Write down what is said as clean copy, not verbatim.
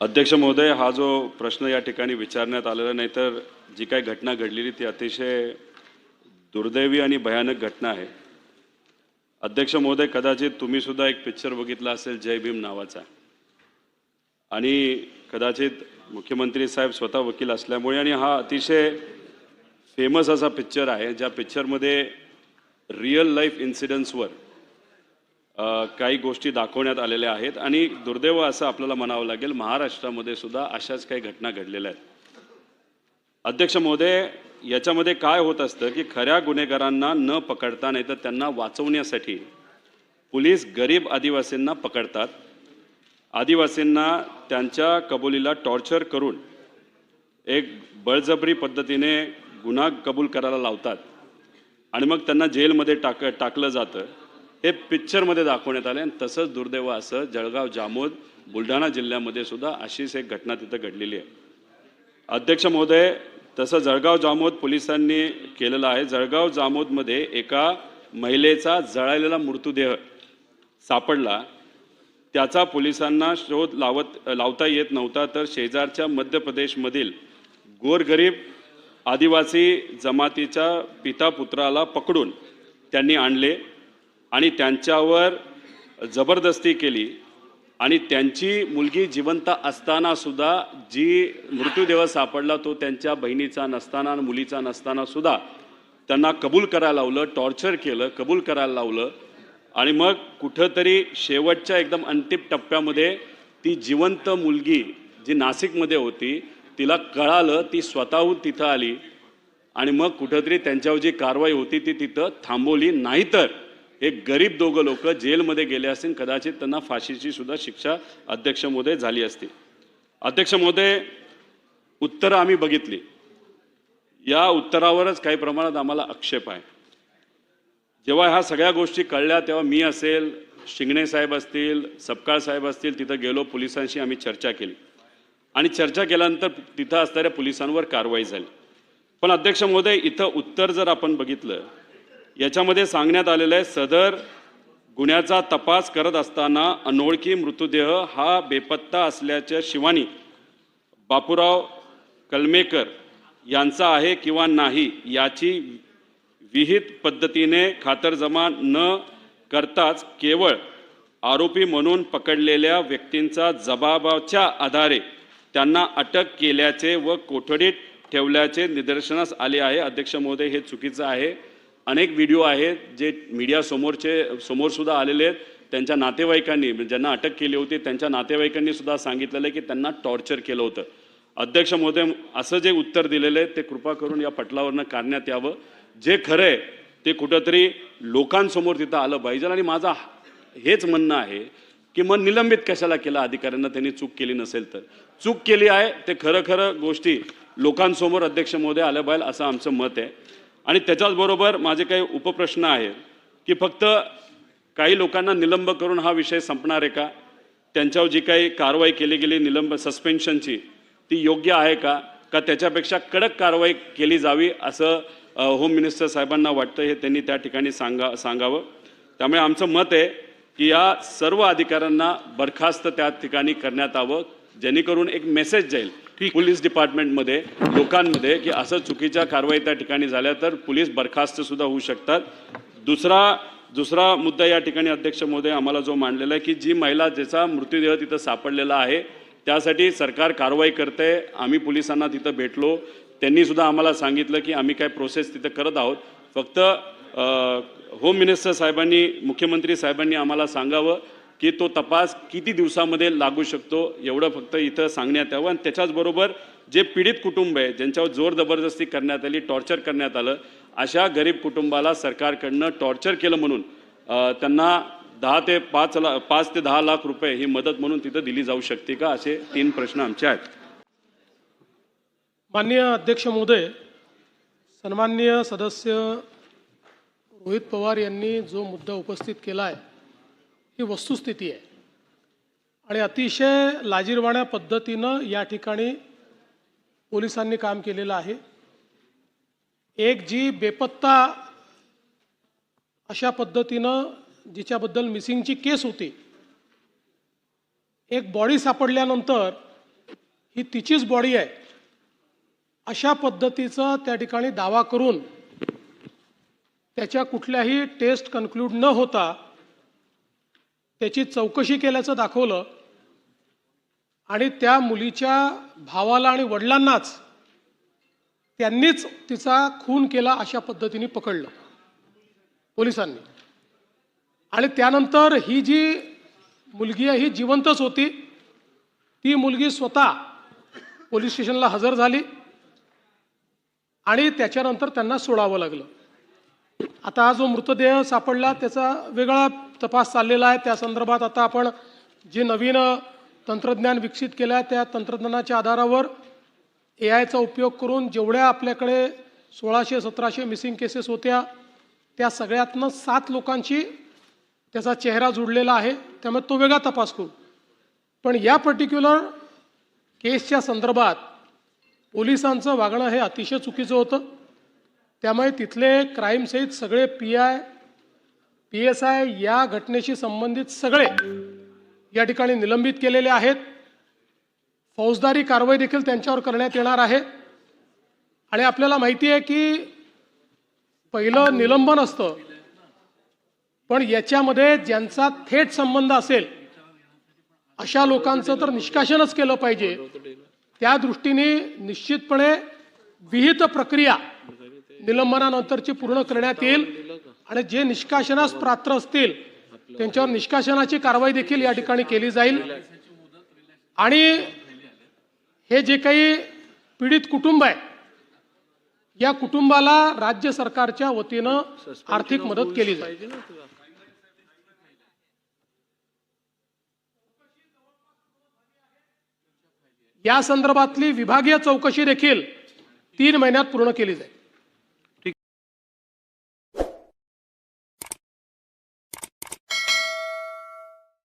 अध्यक्ष महोदय, हा जो प्रश्न या ठिकाणी विचारण्यात आलेला नाही तर जी काही घटना घडलेली ती अतिशय दुर्दैवी आणि भयानक घटना आहे. अध्यक्ष महोदय, कदाचित तुम्ही सुद्धा एक पिक्चर बघितला असेल जय भीम नावाचा, आणि कदाचित मुख्यमंत्री साहेब स्वतः वकील असल्यामुळे आणि हा अतिशय फेमस असा पिक्चर आहे ज्या पिक्चरमध्ये रिअल लाईफ इन्सिडेंट्सवर काही गोष्टी दाखवण्यात आलेल्या आहेत. आणि दुर्दैव असं आपल्याला म्हणावं लागेल, महाराष्ट्रामध्ये सुद्धा अशाच काही घटना घडलेल्या आहेत. अध्यक्ष महोदय, याच्यामध्ये काय होत असतं की खऱ्या गुन्हेगारांना न पकडता नाही तर त्यांना वाचवण्यासाठी पोलीस गरीब आदिवासींना पकडतात. आदिवासींना त्यांच्या कबुलीला टॉर्चर करून एक बळजबरी पद्धतीने गुन्हा कबूल करायला लावतात आणि मग त्यांना जेलमध्ये टाकलं जातं. हे पिक्चरमध्ये दाखवण्यात आले. आणि तसंच दुर्दैव असं जळगाव जामोद बुलढाणा जिल्ह्यामध्ये सुद्धा अशीच एक घटना तिथं घडलेली आहे. अध्यक्ष महोदय, तसं जळगाव जामोद पोलिसांनी केलेलं आहे. जळगाव जामोदमध्ये एका महिलेचा जळालेला मृतदेह सापडला. त्याचा पोलिसांना शोध लावता येत नव्हता, तर शेजारच्या मध्य प्रदेशमधील गोरगरीब आदिवासी जमातीच्या पिता पुत्राला पकडून त्यांनी आणले आणि त्यांच्यावर जबरदस्ती केली. आणि त्यांची मुलगी जिवंत असताना सुद्धा जी मृत्यूदेह सापडला तो त्यांच्या बहिणीचा नसताना, मुलीचा नसताना सुद्धा त्यांना कबूल करायला लावलं, टॉर्चर केलं, कबूल करायला लावलं. आणि मग कुठंतरी शेवटच्या एकदम अंतिम टप्प्यामध्ये ती जिवंत मुलगी जी नाशिकमध्ये होती तिला कळालं, ती स्वतःहून तिथं आली आणि मग कुठंतरी त्यांच्यावर जी कारवाई होती ती तिथं थांबवली. नाहीतर एक गरीब दोघं लोक जेलमध्ये गेले असतील, कदाचित त्यांना फाशीची सुद्धा शिक्षा अध्यक्ष महोदय झाली असती. अध्यक्ष महोदय, उत्तरं आम्ही बघितली. या उत्तरावरच काही प्रमाणात आम्हाला आक्षेप आहे. जेव्हा ह्या सगळ्या गोष्टी कळल्या तेव्हा मी असेल, शिंगणे साहेब असतील, सपकाळ साहेब असतील, तिथं गेलो, पोलिसांशी आम्ही चर्चा केली आणि चर्चा केल्यानंतर तिथं असणाऱ्या पोलिसांवर कारवाई झाली. पण अध्यक्ष महोदय, इथं उत्तर जर आपण बघितलं, याच्यामध्ये सांगण्यात आलेलं आहे, सदर गुन्ह्याचा तपास करत असताना अनोळखी मृतदेह हा बेपत्ता असल्याच्या शिवानी बापूराव कलमेकर यांचा आहे किंवा नाही याची विहित पद्धतीने खातरजमा न करताच केवळ आरोपी म्हणून पकडलेल्या व्यक्तींचा जबाबाच्या आधारे त्यांना अटक केल्याचे व कोठडीत ठेवल्याचे निदर्शनास आले आहे. अध्यक्ष महोदय, हे चुकीचं आहे. अनेक व्हिडिओ आहेत जे मीडिया समोर सुद्धा आलेले आहेत. त्यांच्या नातेवाईकांनी, ज्यांना अटक केली होती त्यांच्या नातेवाईकांनी सुद्धा सांगितलेलं आहे की त्यांना टॉर्चर केलं होतं. अध्यक्ष महोदय, असं जे उत्तर दिलेलं आहे ते कृपा करून या पटलावरनं काढण्यात यावं. जे खरं आहे ते कुठंतरी लोकांसमोर तिथं आलं पाहिजे. आणि माझा हेच म्हणणं आहे की मग निलंबित कशाला केलं अधिकाऱ्यांना, त्यांनी चूक केली नसेल तर. चूक केली आहे ते खरं गोष्टी लोकांसमोर अध्यक्ष महोदय आल्या पाहिजे असं आमचं मत आहे. आणि त्याच्याचबरोबर माझे काही उपप्रश्न आहेत की फक्त काही लोकांना निलंब करून हा विषय संपणार आहे का? त्यांच्यावर जी काही कारवाई केली गेली सस्पेन्शनची ती योग्य आहे का? त्याच्यापेक्षा कडक कारवाई केली जावी असं होम मिनिस्टर साहेबांना वाटतं, हे त्यांनी त्या ठिकाणी सांगावं. त्यामुळे आमचं मत आहे की या सर्व अधिकाऱ्यांना बरखास्त त्या ठिकाणी करण्यात यावं, जेणेकरून एक मेसेज जाईल पोलीस डिपार्टमेंटमध्ये लोकांमध्ये की असं चुकीच्या कारवाई त्या ठिकाणी झाल्या तर पोलीस बरखास्त सुद्धा होऊ शकतात. दुसरा मुद्दा या ठिकाणी अध्यक्ष महोदय आम्हाला जो मांडलेला आहे की जी महिला ज्याचा मृतदेह तिथं सापडलेला आहे त्यासाठी सरकार कारवाई करते. आम्ही पोलिसांना तिथं भेटलो, त्यांनी सुद्धा आम्हाला सांगितलं की आम्ही काय प्रोसेस तिथं करत आहोत. फक्त होम मिनिस्टर साहेबांनी, मुख्यमंत्री साहेबांनी आम्हाला सांगावं की तो तपास किती दिवसामध्ये लागू शकतो, एवढं फक्त इथं सांगण्यात यावं. आणि त्याच्याचबरोबर जे पीडित कुटुंब आहे, ज्यांच्यावर जोर जबरदस्ती करण्यात आली, टॉर्चर करण्यात आलं, अशा गरीब कुटुंबाला सरकारकडनं टॉर्चर केलं म्हणून त्यांना 5 ते 10 लाख रुपये ही मदत म्हणून तिथं दिली जाऊ शकते का, असे 3 प्रश्न आमचे आहेत. माननीय अध्यक्ष महोदय, सन्माननीय सदस्य रोहित पवार यांनी जो मुद्दा उपस्थित केला आहे ही वस्तुस्थिती आहे आणि अतिशय लाजिरवाण्या पद्धतीनं या ठिकाणी पोलिसांनी काम केलेलं आहे. एक जी बेपत्ता अशा पद्धतीनं जिच्याबद्दल मिसिंगची केस होती, एक बॉडी सापडल्यानंतर ही तिचीच बॉडी आहे अशा पद्धतीचा त्या ठिकाणी दावा करून त्याच्या कुठल्याही टेस्ट कन्क्लूड न होता त्याची चौकशी केल्याचं दाखवलं आणि त्या मुलीच्या भावाला आणि वडिलांनाच त्यांनीच तिचा खून केला अशा पद्धतीने पकडलं पोलिसांनी. आणि त्यानंतर ही जी मुलगी आहे ही जिवंतच होती. ती मुलगी स्वतः पोलीस स्टेशनला हजर झाली आणि त्याच्यानंतर त्यांना सोडावं लागलं. आता हा जो मृतदेह सापडला त्याचा वेगळा तपास चाललेला आहे. त्या संदर्भात आता आपण जे नवीन तंत्रज्ञान विकसित केलं आहे त्या तंत्रज्ञानाच्या आधारावर AI चा उपयोग करून जेवढ्या आपल्याकडे 1600-1700 मिसिंग केसेस होत्या त्या सगळ्यातनं 7 लोकांची त्याचा चेहरा जुळलेला आहे. त्यामुळे तो वेगळा तपास करू. पण या पर्टिक्युलर केसच्या संदर्भात पोलिसांचं वागणं हे अतिशय चुकीचं होतं. त्यामुळे तिथले क्राईम सहित सगळे PI, PSI या घटनेशी संबंधित सगळे या ठिकाणी निलंबित केलेले आहेत. फौजदारी कारवाई देखील त्यांच्यावर करण्यात येणार आहे. आणि आपल्याला माहिती आहे की पहिलं निलंबन असतं पण याच्यामध्ये ज्यांचा थेट संबंध असेल अशा लोकांचं तर निष्कासनच केलं पाहिजे. त्या दृष्टीने निश्चितपणे विहित प्रक्रिया निलंबनानंतरची पूर्ण करण्यात येईल आणि जे निष्कासनास पात्र असतील त्यांच्यावर निष्कासनाची कारवाई देखील या ठिकाणी केली जाईल. आणि हे जे काही पीडित कुटुंब आहे या कुटुंबाला राज्य सरकारच्या वतीनं आर्थिक मदत केली जाईल. या संदर्भातली विभागीय चौकशी देखील 3 महिन्यात पूर्ण केली जाईल.